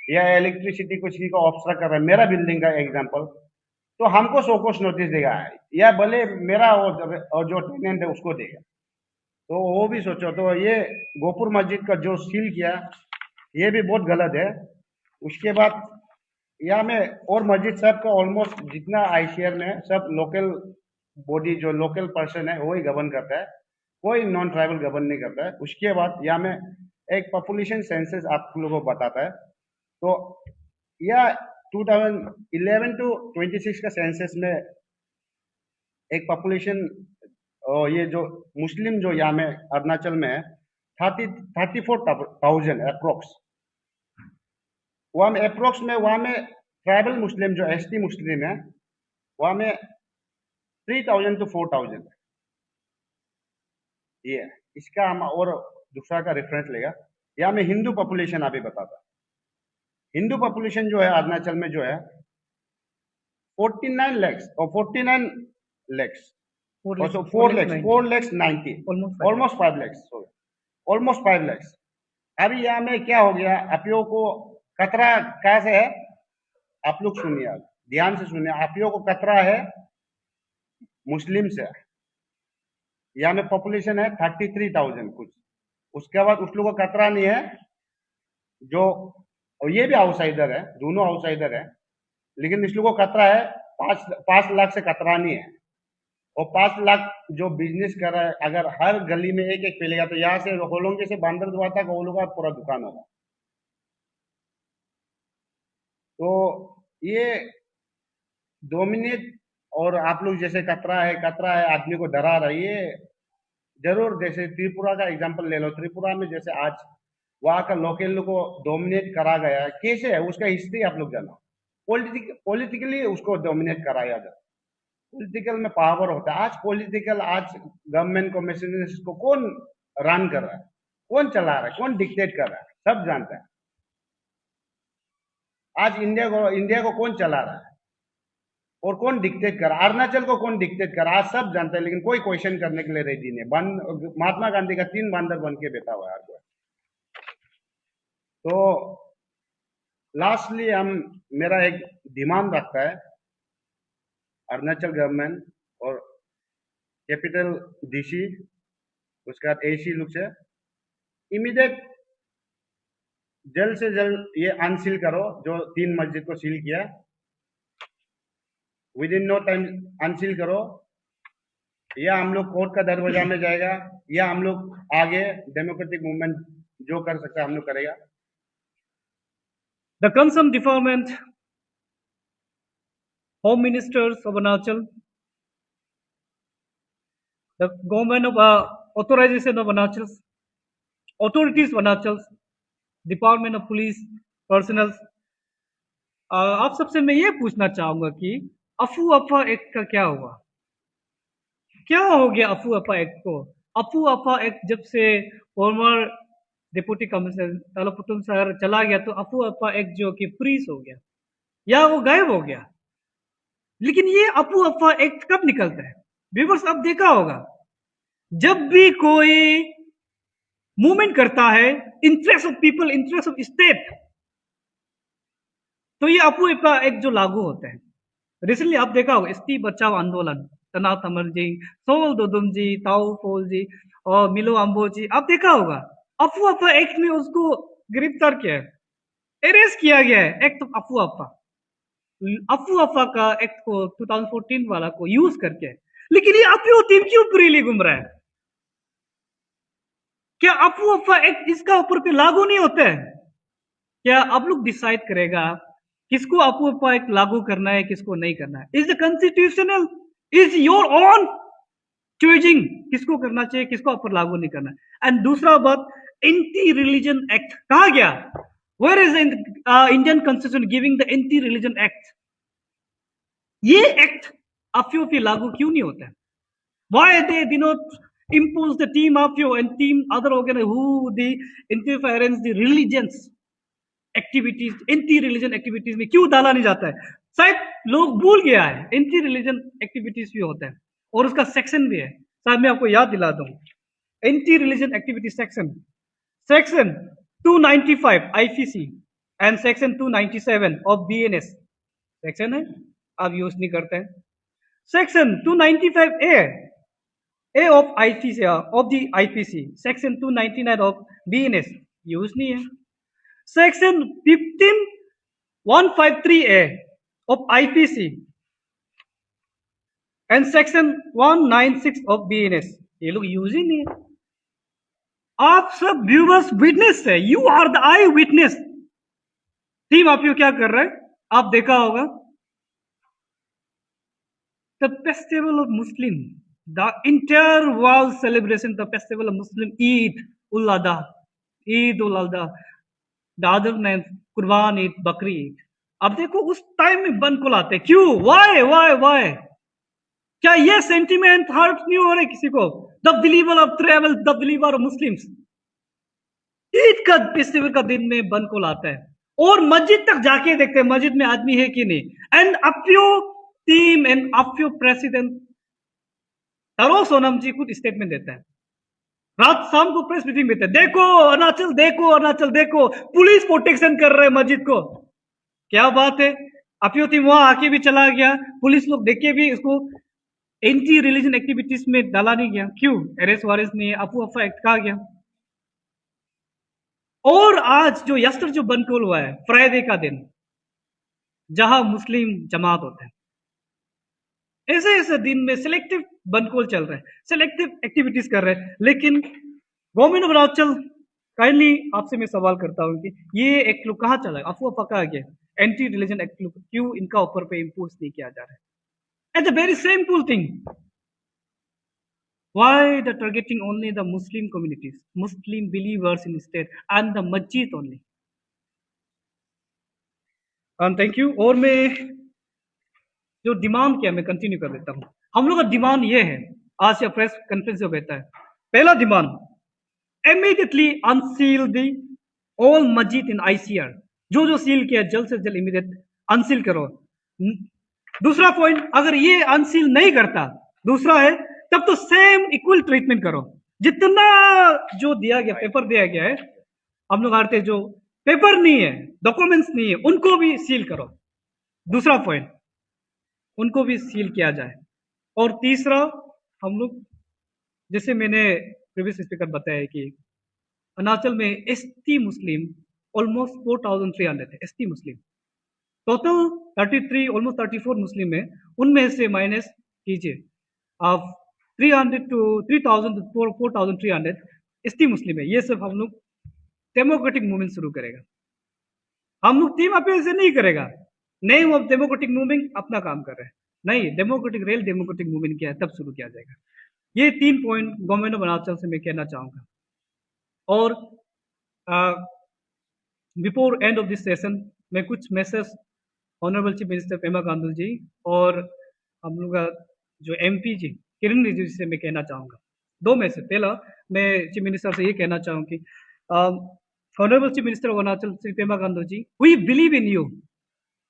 या इलेक्ट्रिसिटी किसी को ऑब्स्ट्रक्ट कर रहा है, मेरा बिल्डिंग का एग्जांपल, तो हमको सोकोस नोटिस देगा, या भले मेरा और जो टेनेंट है उसको देगा। तो वो भी सोचो। तो ये गोपुर मस्जिद का जो सील किया, ये भी बहुत गलत है। उसके बाद यहाँ में और मस्जिद सब का ऑलमोस्ट जितना आईसीआर में है, सब लोकल बॉडी जो लोकल पर्सन है वही गवर्न करता है, कोई नॉन ट्राइबल गवर्न नहीं करता है। उसके बाद यहाँ में एक पॉपुलेशन सेंसस आप लोगों को बताता है। तो यह 2011 टू 26 का सेंसस में एक पॉपुलेशन, ये जो मुस्लिम जो यहाँ में अरुणाचल में है 34,000 अप्रोक्स। वहाँ में अप्रोक्स में वहाँ में ट्राइबल मुस्लिम जो एसटी मुस्लिम है वहाँ में 3,000 to 4,000। ये इसका हम और दूसरा का रेफरेंस लेगा। यहाँ में हिंदू पॉपुलेशन अभी बताता। हिंदू पॉपुलेशन जो है अरुणाचल में जो है 49 lakhs और 49 lakhs, 4 lakhs 90, almost 5 lakhs, sorry almost 5 lakhs। अभी यहाँ में क्या हो गया, अपियों को खतरा कहाँ से है? आप लोग सुनिए, आप ध्यान से सुनिए। अपियों को खतरा है मुस्लिम से। यहाँ में पॉपुलेशन है 33,000 कुछ। उसके बाद उस लोगों को खतरा नहीं है जो, और ये भी आउटसाइडर है, दोनों आउटसाइडर है, लेकिन इस लोगों को खतरा है 5 लाख से खतरा नहीं है। और 5 लाख जो बिजनेस कर रहा है, अगर हर गली में एक एक फैलेगा तो यहाँ से होलोंगे से बांदर दुआ तक होलों का पूरा दुकान होगा। तो ये डोमिनेट, और आप लोग जैसे खतरा है आदमी को डरा रहा है, ये जरूर जैसे त्रिपुरा का एग्जांपल ले लो। त्रिपुरा में जैसे आज वहाँ का लोकल को डोमिनेट करा गया है, कैसे है उसका हिस्ट्री आप लोग जानो। पॉलिटिकली उसको डोमिनेट कराया जाए, पॉलिटिकल में पावर होता है। आज पॉलिटिकल, आज गवर्नमेंट को मशीनरीज को कौन रन कर रहा है, कौन चला रहा है, कौन डिक्टेट कर रहा है, सब जानते हैं। आज इंडिया को कौन चला रहा है और कौन डिक्टेट कर रहा है, अरुणाचल को कौन डिक्टेट कर रहा है, आज सब जानते हैं, लेकिन कोई क्वेश्चन करने के लिए रेडी नहीं। महात्मा गांधी का 3 बंदर बन के बैठा हुआ है। तो लास्टली मेरा एक डिमांड रखता है अरुणाचल गवर्नमेंट और कैपिटल डीसी, उसके बाद एसी लोग से, इमीडिएट जल्द से जल्द ये अनसील करो, जो 3 मस्जिद को सील किया, विद इन नो टाइम अनसील करो, या हम लोग कोर्ट का दरवाजा में जाएगा, या हम लोग आगे डेमोक्रेटिक मूवमेंट जो कर सकता है हम लोग करेगा। The concerned department, Home Ministers of Arunachal, the government of authorization of Arunachal, authorities of Arunachal, Department of Police personnel, आप सबसे मैं ये पूछना चाहूंगा कि अफू अफा एक्ट का क्या हुआ, क्या हो गया अफू अफा एक्ट को? अफू अफा एक्ट जब से फॉर्मर डिप्टी कमिश्नर तालुपुतुम सर चला गया तो अफू अफा एक्ट जो कि फ्रीज हो गया या वो गायब हो गया। लेकिन ये अफू अफा एक्ट कब निकलता है? व्यूअर्स आप देखा होगा, जब भी कोई मूवमेंट करता है interest of people, interest of state, तो ये अफू अफा एक्ट जो लागू होता है। रिसेंटली आप देखा होगा एसटी बचाओ आंदोलन, तनाव तमर जी, सोल दोदुम जी, ताऊ फोल जी और मिलो अम्बो जी, आप देखा होगा अफू अफा एक्ट में उसको गिरफ्तार किया है, अरेस्ट किया गया है, एक्ट ऑफ अफू अफा। अफू अफा का एक्ट को 2014 वाला को यूज करके। लेकिन ये अफू टीम क्यों फ्रीली घूम रहा है? क्या अफू अफा एक्ट इसका ऊपर पे लागू नहीं होता है? क्या आप लोग डिसाइड करेगा किसको अफू अफा एक्ट लागू करना है, किसको नहीं करना है? Is the constitutional, is your own choosing किसको करना चाहिए, किसको ऊपर लागू नहीं करना है। एंड दूसरा बात, एंटी रिलीजन एक्ट कहा गया? Where is Indian constitution giving the anti religion act? ये एक्ट अफियो पे लागू क्यों नहीं होता है? Why they do not impose the team AFIO and team other organ who the interference the religions activities, anti religion activities में क्यों डाला नहीं जाता है? शायद लोग भूल गया है एंटी रिलीजन एक्टिविटीज भी होता है और उसका सेक्शन भी है। शायद मैं आपको याद दिला दूं, anti religion activity section, section 295 IPC and section 297 of BNS section है, आप यूज नहीं करते हैं। Section 295 A of IPC of the IPC, section 299 of BNS use नहीं है। Section 15153A of IPC and section 196 of BNS ये लोग use ही नहीं है। आप सब व्यूअर्स विटनेस है, you are the eye witness. Team आप क्या कर रहा है आप देखा होगा, the festival of Muslim, the entire world celebration the festival of Muslim, Eid ul Azha, Eid ul Azha, the other name कुर्बान ईद, बकरी ईद। अब देखो उस टाइम में बंद को लाते, क्यों? वाई? क्या ये सेंटिमेंट हर्ट नहीं हो रहे किसी को? The believer of travel, the believer of Muslims, Eid का फेस्टिवल का दिन में बंद को लाता है और मस्जिद तक जाके देखते हैं मस्जिद में आदमी है कि नहीं। एंड अफियो टीम एंड अफियो प्रेसिडेंट तरो सोनम जी कुछ स्टेटमेंट देता है, रात शाम को प्रेस मीटिंग में थे, देखो अरुणाचल, देखो अरुणाचल, देखो पुलिस प्रोटेक्शन कर रहे हैं मस्जिद को। क्या बात है, अफियो टीम वहां आके भी चला गया, पुलिस लोग देख के भी इसको एंटी रिलीजन एक्टिविटीज में डाला नहीं गया, क्यों? अरेस्ट वारेस्ट नहीं है, अफू अफा एक्ट कहा गया। और आज जो यस्टर जो बनकोल हुआ है फ्राइडे का दिन, जहां मुस्लिम जमात होते हैं, ऐसे ऐसे दिन में सिलेक्टिव बनकोल चल रहे हैं, सिलेक्टिव एक्टिविटीज कर रहे हैं। लेकिन गवर्नमेंट ऑफ अरुणाचल, काइंडली आपसे मैं सवाल करता हूं कि ये एक्ट लोग कहाँ चला, अफवाह पका गया, एंटी रिलीजन एक्ट लोग क्यों इनका ऊपर पे इम्पोज नहीं किया जा रहा है? At the very simple thing, why the targeting only the Muslim communities, Muslim believers in state and the मस्जिद ओनली? Thank you. और मैं जो डिमांड किया मैं कंटिन्यू कर देता हूं। हम लोग का डिमांड ये है, आज या प्रेस कॉन्फ्रेंस जो कहता है, पहला डिमांड, इमीडिएटली अनसील दी ऑल मस्जिद इन आईसीआर, जो सील किया जल्द से जल्द इमीडिएट अनसील करो। दूसरा पॉइंट, अगर ये अनसील नहीं करता, दूसरा है तब तो सेम इक्वल ट्रीटमेंट करो, जितना जो दिया गया पेपर दिया गया है, हम लोग आते जो पेपर नहीं है, डॉक्यूमेंट्स नहीं है, उनको भी सील करो। दूसरा पॉइंट, उनको भी सील किया जाए। और तीसरा, हम लोग जैसे मैंने प्रीवियस स्पीकर बताया कि अरुणाचल में एसटी मुस्लिम ऑलमोस्ट 4,300 है ST मुस्लिम। टोटल 33 ऑलमोस्ट 34 मुस्लिम है, उनमें से माइनस कीजिए आप 300 टू 3000 टू 4,300 ST मुस्लिम है। ये सब हम लोग डेमोक्रेटिक मूवमेंट शुरू करेगा। हम लोग टीम अपील से नहीं करेगा, नेम ऑफ डेमोक्रेटिक मूवमेंट अपना काम कर रहे हैं, नहीं डेमोक्रेटिक रेल डेमोक्रेटिक मूवमेंट क्या है तब शुरू किया जाएगा। ये 3 पॉइंट गवर्नमेंट ऑफ अरुणाचल से मैं कहना चाहूंगा। और before end of this session मैं कुछ message honourable chief minister Pema Khandu ji और हम लोग का जो MP जी किरण रिजिजू जी से मैं कहना चाहूंगा। 2 मैसेज। पहला मैं चीफ मिनिस्टर से ये कहना चाहूँ कि honourable chief minister of Arunachal Shri Pema Khandu ji, we believe in you.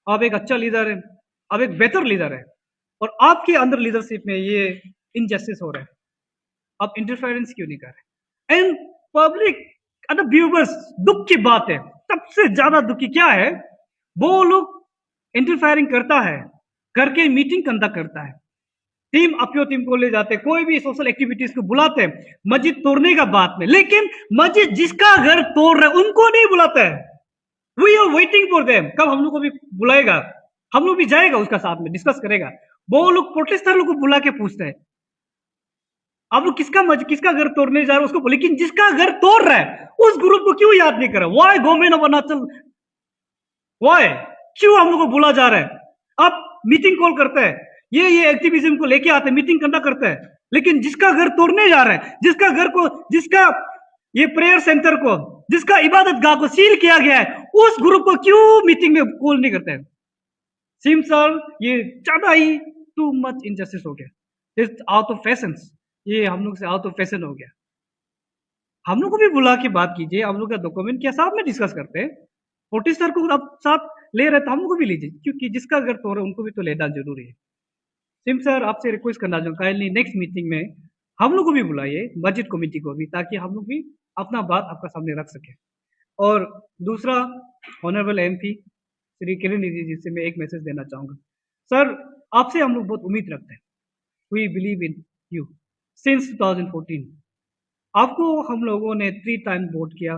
आप एक अच्छा लीडर है, आप एक बेहतर लीडर है, और आपके अंदर लीडरशिप में ये इनजस्टिस हो रहा है, आप इंटरफेरेंस क्यों नहीं कर रहे? एंड पब्लिक अदर व्यूवर्स, दुख की बात है, सबसे ज्यादा दुखी क्या है, वो लोग इंटरफेयरिंग करता है, करके मीटिंग कंडक्ट करता है, टीम अपनी टीम को ले जाते, कोई भी सोशल एक्टिविटीज को बुलाते हैं, मस्जिद तोड़ने का बात में, लेकिन मस्जिद जिसका घर तोड़ रहे उनको नहीं बुलाते हैं। We are waiting for them, कब हम लोग को भी बुलाएगा, हम लोग भी जाएगा उसका साथ में डिस्कस करेगा। वो लोग प्रोटेस्टर लोग को बुला के पूछते हैं आप लोग किसका घर तोड़ने जा रहे हो उसको, लेकिन जिसका घर तोड़ रहा है उस ग्रुप को क्यों याद नहीं कर रहा? Why government of Arunachal, why, क्यों हम लोग को बुला जा रहा है? आप मीटिंग कॉल करते हैं, ये एक्टिविज्म को लेके आते हैं, मीटिंग कंडक्ट करते हैं, लेकिन जिसका घर तोड़ने जा रहे हैं, जिसका घर को, जिसका ये प्रेयर सेंटर को, जिसका इबादत गाह को सील किया गया है, उस ग्रुप को क्यों मीटिंग में कॉल नहीं करते हैं? सिम सर, ये ज्यादा ही टू मच इनजस्टिस हो गया, इट्स आउट ऑफ फैशन, ये हम लोग से आउट ऑफ फैशन हो गया। हम लोग को भी बुला के बात कीजिए, हम लोग का डॉक्यूमेंट क्या साथ में डिस्कस करते हैं, प्रोटेस्टर को आप साथ ले रहे तो हम लोग को भी लीजिए, क्योंकि जिसका घर तोड़ रहे उनको भी तो लेना जरूरी है। सिम सर, आपसे रिक्वेस्ट करना चाहूँ काइंडली नेक्स्ट मीटिंग में हम लोग को भी बुलाइए, मस्जिद कमेटी को भी, ताकि हम लोग भी अपना बात आपका सामने रख सके। और दूसरा, ऑनरेबल MP श्री किरण रिजिजू जी से मैं एक मैसेज देना चाहूंगा। सर, आपसे हम लोग बहुत उम्मीद रखते हैं, we believe in you since 2014। आपको हम लोगों ने 3 टाइम वोट किया,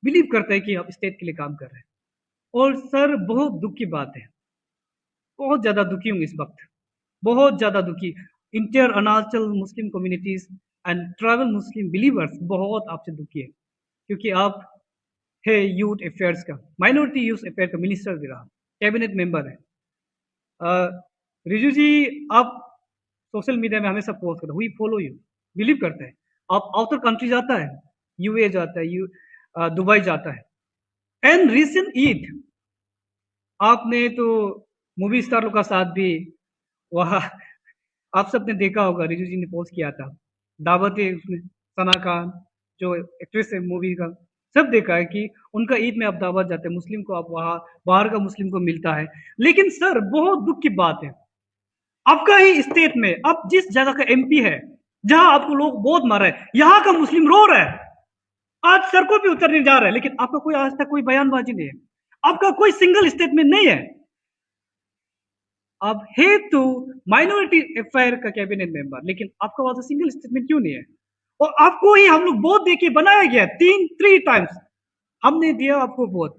बिलीव करते हैं कि आप स्टेट के लिए काम कर रहे हैं। और सर, बहुत दुख की बात है, बहुत ज्यादा दुखी हूँ इस वक्त, बहुत ज्यादा दुखी। Inter Arunachal Muslim communities and tribal Muslim believers बहुत आपसे दुखी है, क्योंकि आप है यूथ अफेयर्स का, माइनॉरिटी यूथ अफेयर का मिनिस्टर भी रहा, कैबिनेट मेंबर है। रिजू जी, आप सोशल मीडिया में हमेशा पोस्ट करते हैं, वी फॉलो यू, बिलीव करते हैं। आप आउटर कंट्री जाता है, UAE जाता है, दुबई जाता है, एंड रिसेंट ईद आपने तो मूवी स्टार लोग का साथ भी वहाँ, आप सबने देखा होगा, रिजू जी ने पोस्ट किया था, दावत है उसमें, सना खान जो एक्ट्रेस है मूवी का, सब देखा है कि उनका ईद में आप दावत जाते हैं, मुस्लिम को आप वहाँ, बाहर का मुस्लिम को मिलता है। लेकिन सर, बहुत दुख की बात है, आपका ही स्टेट में, आप जिस जगह का MP है, जहां आपको लोग बहुत मारा है, यहाँ का मुस्लिम रो रहा है, आज सड़कों पे उतरने जा रहा है, लेकिन आपका कोई आज तक कोई बयानबाजी नहीं है, आपका कोई सिंगल स्टेटमेंट नहीं है। आप है तो माइनॉरिटी अफेयर का कैबिनेट मेंबर, लेकिन आपका वहां से सिंगल स्टेटमेंट क्यों नहीं है? और आपको ही हम लोग वोट देके बनाया गया 3 टाइम्स, हमने दिया आपको वोट,